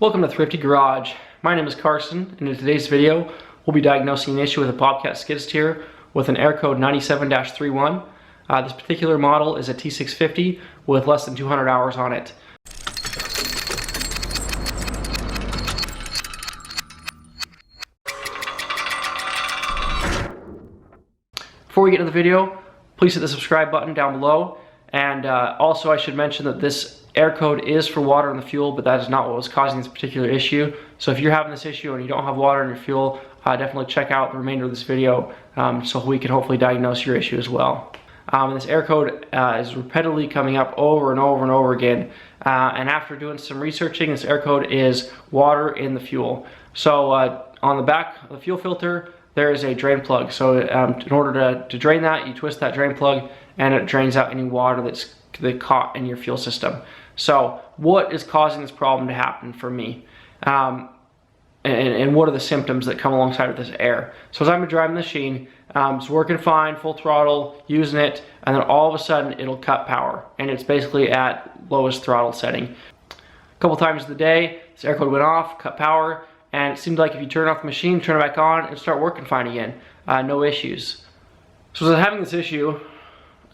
Welcome to Thrifty Garage. My name is Carson, and in today's video, we'll be diagnosing an issue with a Bobcat skid steer with an air code 97-31. This particular model is a T650 with less than 200 hours on it. Before we get into the video, please hit the subscribe button down below. And also I should mention that this air code is for water in the fuel, but that is not what was causing this particular issue. So if you're having this issue and you don't have water in your fuel, definitely check out the remainder of this video so we can hopefully diagnose your issue as well. This air code is repeatedly coming up over and over and over again. And after doing some researching, this air code is water in the fuel. So on the back of the fuel filter, there is a drain plug. So in order to drain that, you twist that drain plug and it drains out any water that's caught in your fuel system. So what is causing this problem to happen for me? And what are the symptoms that come alongside with this air? So as I'm driving the machine, it's working fine, full throttle, using it, and then all of a sudden it'll cut power. And it's basically at lowest throttle setting. A couple times of the day, this air code went off, cut power, and it seemed like if you turn off the machine, turn it back on, it'd start working fine again. No issues. So as I'm having this issue,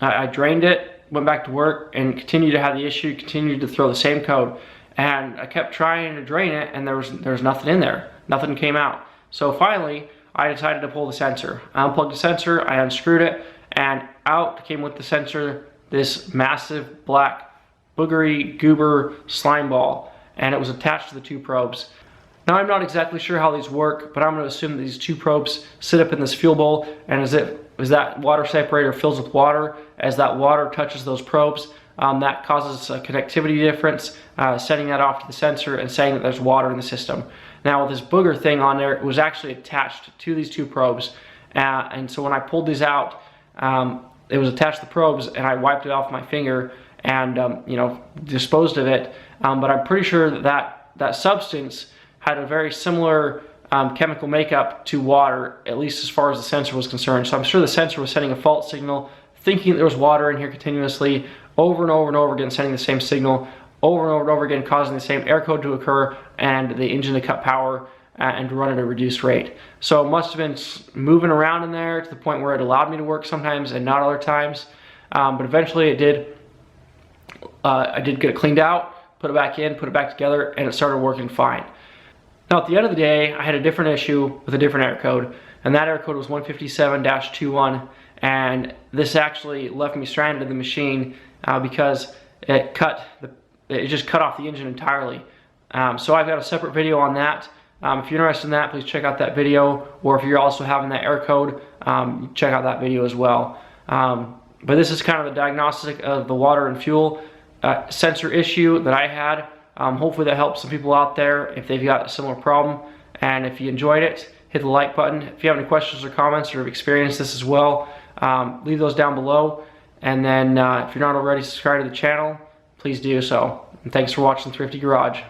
I drained it, went back to work, and continued to have the issue, continued to throw the same code. And I kept trying to drain it, and there was nothing in there. Nothing came out. So finally, I decided to pull the sensor. I unplugged the sensor, I unscrewed it, and out came with the sensor this massive black boogery goober slime ball, and it was attached to the two probes. Now I'm not exactly sure how these work, but I'm going to assume that these two probes sit up in this fuel bowl, and as that water separator fills with water, as that water touches those probes, that causes a connectivity difference, sending that off to the sensor and saying that there's water in the system. Now with this booger thing on there, it was actually attached to these two probes, and so when I pulled these out, it was attached to the probes, and I wiped it off my finger and disposed of it. But I'm pretty sure that substance had a very similar chemical makeup to water, at least as far as the sensor was concerned. So I'm sure the sensor was sending a fault signal, thinking that there was water in here continuously, over and over and over again, sending the same signal, over and over and over again, causing the same air code to occur and the engine to cut power and to run at a reduced rate. So it must have been moving around in there to the point where it allowed me to work sometimes and not other times. But eventually it did. I did get it cleaned out, put it back in, put it back together, and it started working fine. Now at the end of the day, I had a different issue with a different air code, and that air code was 157-21, and this actually left me stranded in the machine because it just cut off the engine entirely. So I've got a separate video on that. If you're interested in that, please check out that video, or if you're also having that air code, check out that video as well. But this is kind of the diagnostic of the water and fuel sensor issue that I had. Hopefully that helps some people out there if they've got a similar problem. And if you enjoyed it, hit the like button. If you have any questions or comments or have experienced this as well, leave those down below. And then if you're not already subscribed to the channel, please do so. And thanks for watching Thrifty Garage.